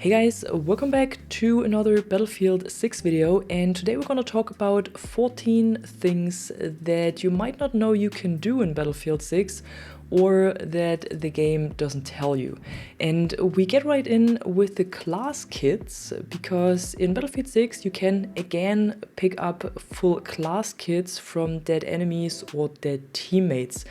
Hey guys, welcome back to another Battlefield 6 video, and today we're going to talk about 14 things that you might not know you can do in Battlefield 6 or that the game doesn't tell you. And we get right in with the class kits, because in Battlefield 6 you can again pick up full class kits from dead enemies or dead teammates.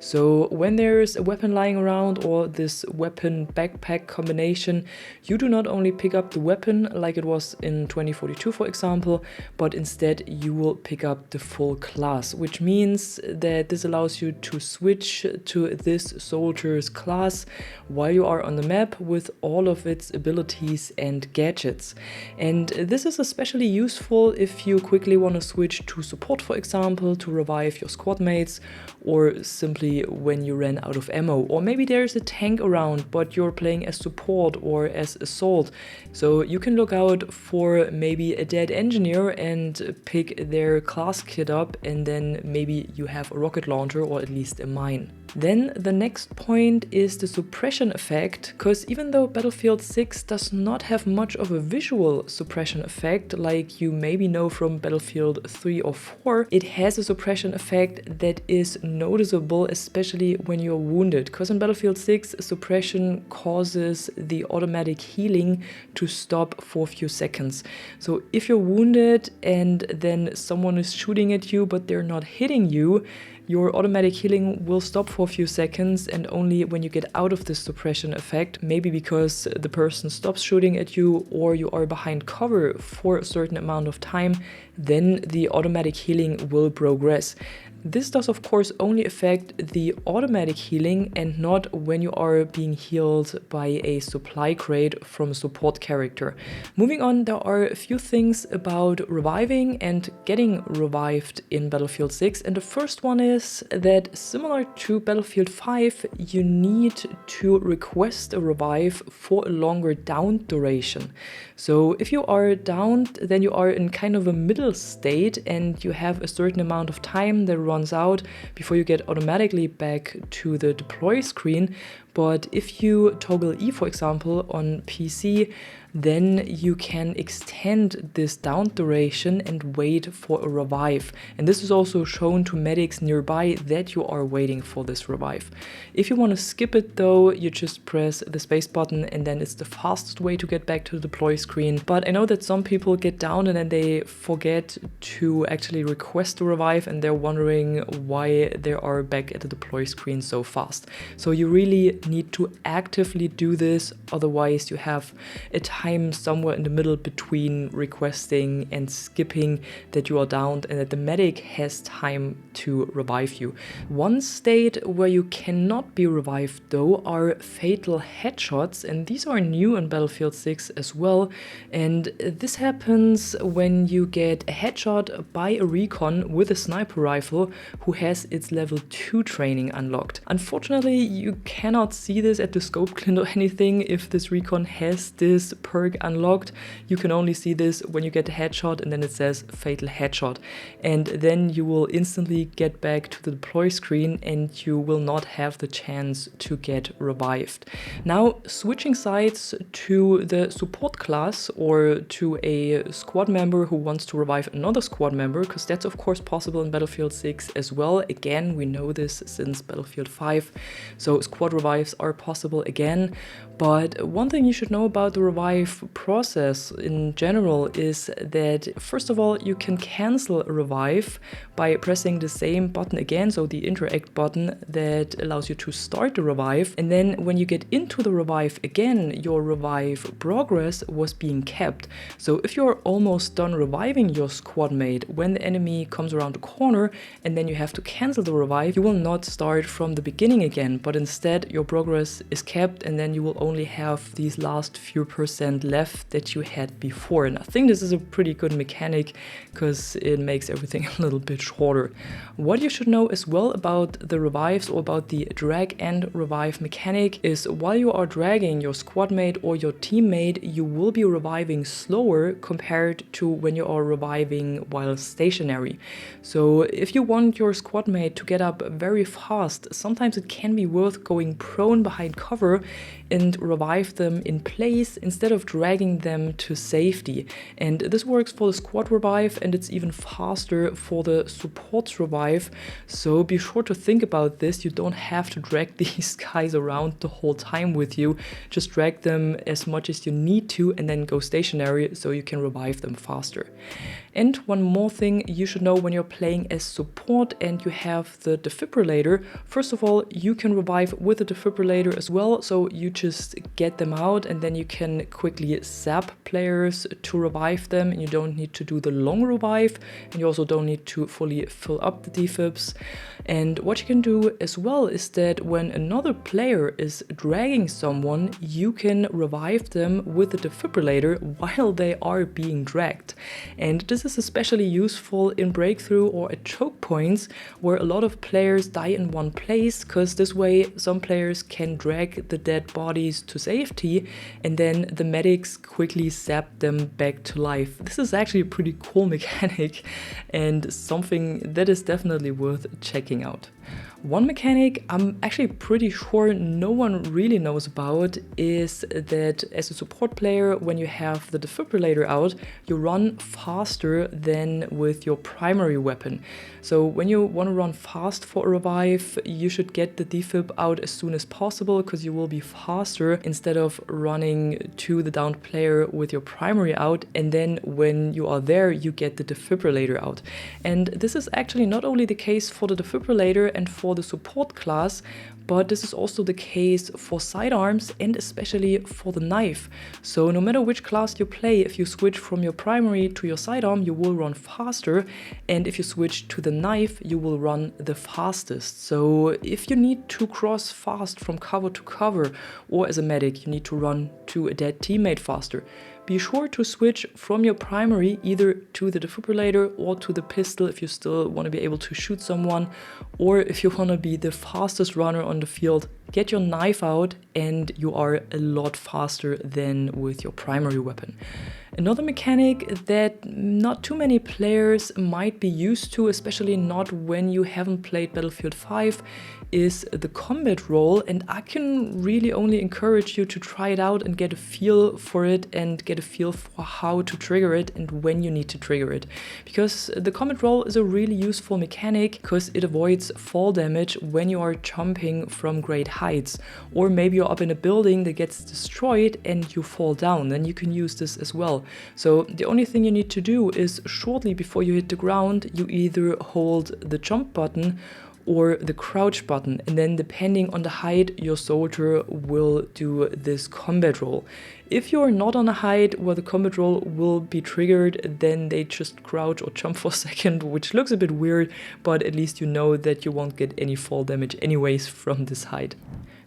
So when there's a weapon lying around or this weapon backpack combination, you do not only pick up the weapon like it was in 2042 for example, but instead you will pick up the full class, which means that this allows you to switch to this soldier's class while you are on the map with all of its abilities and gadgets. And this is especially useful if you quickly want to switch to support, for example, to revive your squad mates, or simply when you ran out of ammo, or maybe there's a tank around but you're playing as support or as assault. So you can look out for maybe a dead engineer and pick their class kit up, and then maybe you have a rocket launcher or at least a mine. Then the next point is the suppression effect, because even though Battlefield 6 does not have much of a visual suppression effect like you maybe know from Battlefield 3 or 4, it has a suppression effect that is noticeable, especially when you're wounded, because in Battlefield 6 suppression causes the automatic healing to stop for a few seconds. So if you're wounded and then someone is shooting at you but they're not hitting you, your automatic healing will stop for a few seconds, and only when you get out of this suppression effect, maybe because the person stops shooting at you or you are behind cover for a certain amount of time, then the automatic healing will progress. This does of course only affect the automatic healing and not when you are being healed by a supply crate from a support character. Moving on, there are a few things about reviving and getting revived in Battlefield 6, and the first one is that, similar to Battlefield 5, you need to request a revive for a longer down duration. So if you are downed, then you are in kind of a middle state and you have a certain amount of time that runs out before you get automatically back to the deploy screen. But if you toggle E, for example, on PC, then you can extend this down duration and wait for a revive. And this is also shown to medics nearby that you are waiting for this revive. If you want to skip it though, you just press the space button, and then it's the fastest way to get back to the deploy screen. But I know that some people get down and then they forget to actually request a revive, and they're wondering why they are back at the deploy screen so fast. So you really need to actively do this, otherwise you have a time somewhere in the middle between requesting and skipping that you are downed and that the medic has time to revive you. One state where you cannot be revived though are fatal headshots, and these are new in Battlefield 6 as well, and this happens when you get a headshot by a recon with a sniper rifle who has its level 2 training unlocked. Unfortunately, you cannot see this at the scope glint or anything if this recon has this perk unlocked. You can only see this when you get a headshot and then it says fatal headshot, and then you will instantly get back to the deploy screen and you will not have the chance to get revived. Now, switching sides to the support class or to a squad member who wants to revive another squad member, because that's of course possible in Battlefield 6 as well. Again, we know this since Battlefield 5, so squad revives are possible again. But one thing you should know about the revive process in general is that, first of all, you can cancel a revive by pressing the same button again, so the interact button that allows you to start the revive. And then when you get into the revive again, your revive progress was being kept. So if you're almost done reviving your squad mate, when the enemy comes around the corner and then you have to cancel the revive, you will not start from the beginning again, but instead your progress is kept, and then you will only have these last few percent left that you had before. And I think this is a pretty good mechanic because it makes everything a little bit shorter. What you should know as well about the revives, or about the drag and revive mechanic, is while you are dragging your squad mate or your teammate, you will be reviving slower compared to when you are reviving while stationary. So if you want your squad mate to get up very fast, sometimes it can be worth going pro prone behind cover and revive them in place instead of dragging them to safety. And this works for the squad revive, and it's even faster for the supports revive. So be sure to think about this. You don't have to drag these guys around the whole time with you. Just drag them as much as you need to and then go stationary so you can revive them faster. And one more thing you should know when you're playing as support and you have the defibrillator. First of all, you can revive with the defibrillator as well, so you just get them out and then you can quickly zap players to revive them, and you don't need to do the long revive, and you also don't need to fully fill up the defibs. And what you can do as well is that when another player is dragging someone, you can revive them with the defibrillator while they are being dragged. And this is especially useful in breakthrough or at choke points where a lot of players die in one place, because this way some players can drag the dead bodies to safety and then the medics quickly zap them back to life. This is actually a pretty cool mechanic and something that is definitely worth checking out. One mechanic I'm actually pretty sure no one really knows about is that as a support player, when you have the defibrillator out, you run faster than with your primary weapon. So when you want to run fast for a revive, you should get the defib out as soon as possible, because you will be faster instead of running to the downed player with your primary out, and then when you are there, you get the defibrillator out. And this is actually not only the case for the defibrillator and for the support class, but this is also the case for sidearms and especially for the knife. So no matter which class you play, if you switch from your primary to your sidearm, you will run faster, and if you switch to the knife, you will run the fastest. So if you need to cross fast from cover to cover, or as a medic you need to run to a dead teammate faster, be sure to switch from your primary either to the defibrillator or to the pistol if you still want to be able to shoot someone, or if you want to be the fastest runner on the field, get your knife out and you are a lot faster than with your primary weapon. Another mechanic that not too many players might be used to, especially not when you haven't played Battlefield 5, is the combat roll, and I can really only encourage you to try it out and get a feel for it and get a feel for how to trigger it and when you need to trigger it. Because the combat roll is a really useful mechanic because it avoids fall damage when you are jumping from great heights, or maybe you're up in a building that gets destroyed and you fall down, then you can use this as well. So the only thing you need to do is shortly before you hit the ground, you either hold the jump button or the crouch button, and then depending on the height, your soldier will do this combat roll. If you're not on a height where the combat roll will be triggered, then they just crouch or jump for a second, which looks a bit weird, but at least you know that you won't get any fall damage anyways from this height.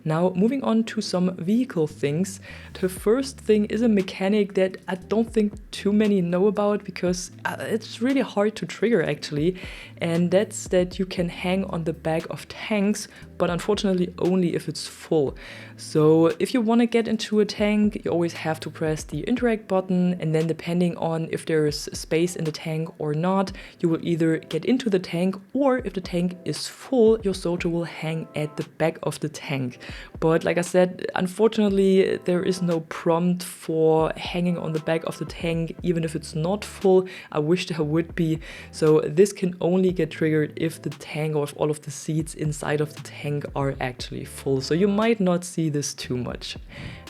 Now, moving on to some vehicle things. The first thing is a mechanic that I don't think too many know about because it's really hard to trigger actually, and that's that you can hang on the back of tanks, but unfortunately only if it's full. So if you want to get into a tank, you always have to press the interact button, and then depending on if there's space in the tank or not, you will either get into the tank, or if the tank is full, your soldier will hang at the back of the tank. But like I said, unfortunately there is no prompt for hanging on the back of the tank even if it's not full. I wish there would be. So this can only get triggered if the tank or if all of the seats inside of the tank are actually full. So you might not see this too much.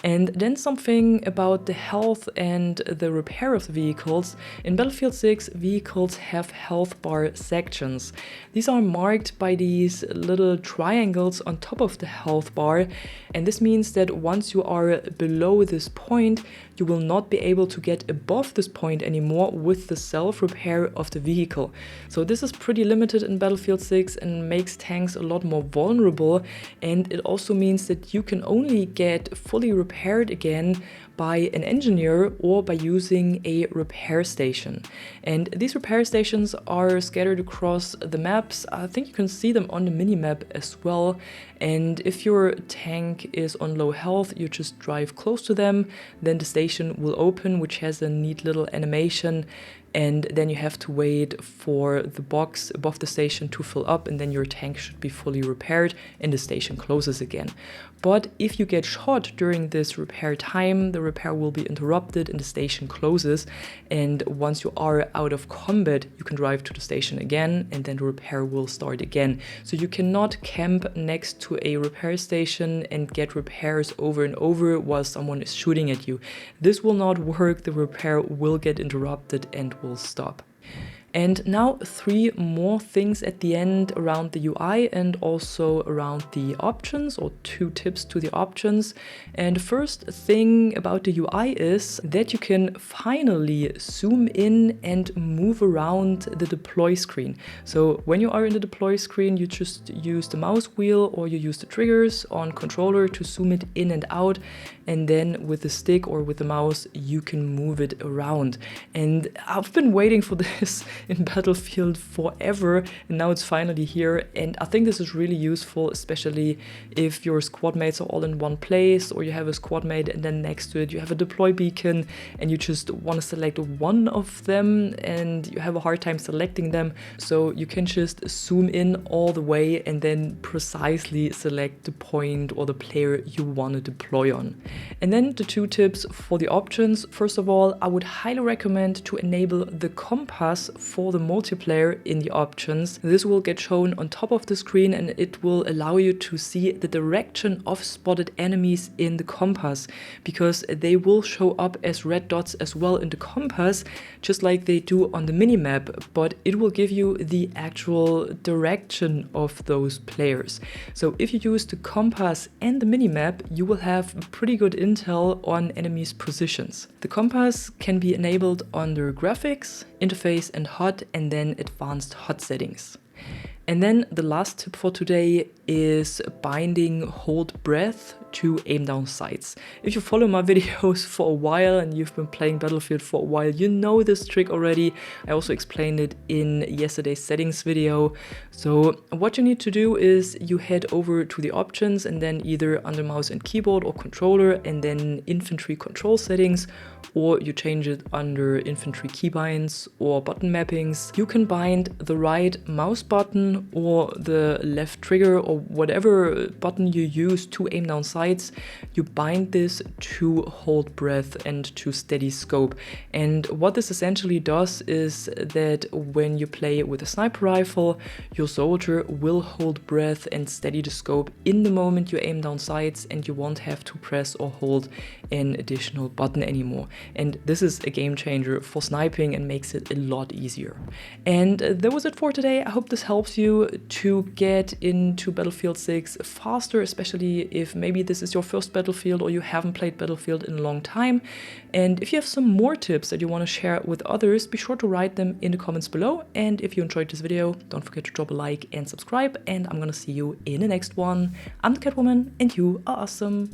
And then something about the health and the repair of the vehicles. In Battlefield 6, vehicles have health bar sections. These are marked by these little triangles on top of the health bar, and this means that once you are below this point, you will not be able to get above this point anymore with the self-repair of the vehicle. So this is pretty limited in Battlefield 6 and makes tanks a lot more vulnerable, and it also means that you can only get fully repaired again by an engineer or by using a repair station. And these repair stations are scattered across the maps. I think you can see them on the minimap as well. And if your tank is on low health, you just drive close to them, then the station will open, which has a neat little animation. and then you have to wait for the box above the station to fill up, and then your tank should be fully repaired and the station closes again. But if you get shot during this repair time, the repair will be interrupted and the station closes, and once you are out of combat, you can drive to the station again and then the repair will start again. So you cannot camp next to a repair station and get repairs over and over while someone is shooting at you. This will not work, the repair will get interrupted and will stop. And now 3 more things at the end around the UI and also around the options, or 2 tips to the options. And the first thing about the UI is that you can finally zoom in and move around the deploy screen. So when you are in the deploy screen, you just use the mouse wheel or you use the triggers on controller to zoom it in and out. And then with the stick or with the mouse, you can move it around. And I've been waiting for this in Battlefield forever, and now it's finally here. And I think this is really useful, especially if your squad mates are all in one place, or you have a squad mate and then next to it you have a deploy beacon and you just want to select one of them and you have a hard time selecting them. So you can just zoom in all the way and then precisely select the point or the player you want to deploy on. And then the 2 tips for the options. First of all, I would highly recommend to enable the compass for the multiplayer in the options. This will get shown on top of the screen and it will allow you to see the direction of spotted enemies in the compass, because they will show up as red dots as well in the compass, just like they do on the minimap, but it will give you the actual direction of those players. So if you use the compass and the minimap, you will have pretty good intel on enemies' positions. The compass can be enabled under graphics, interface and HUD, and then advanced HUD settings. And then the last tip for today is binding hold breath to aim down sights. If you follow my videos for a while and you've been playing Battlefield for a while, you know this trick already. I also explained it in yesterday's settings video. So what you need to do is you head over to the options and then either under mouse and keyboard or controller and then infantry control settings, or you change it under infantry keybinds or button mappings. You can bind the right mouse button or the left trigger or whatever button you use to aim down sights. You bind this to hold breath and to steady scope. And what this essentially does is that when you play with a sniper rifle, your soldier will hold breath and steady the scope in the moment you aim down sights, and you won't have to press or hold an additional button anymore. And this is a game changer for sniping and makes it a lot easier. And that was it for today. I hope this helps you to get into Battlefield 6 faster, especially if maybe this is your first Battlefield or you haven't played Battlefield in a long time. And if you have some more tips that you want to share with others, be sure to write them in the comments below. And if you enjoyed this video, don't forget to drop a like and subscribe, and I'm gonna see you in the next one. I'm the Catwoman and you are awesome.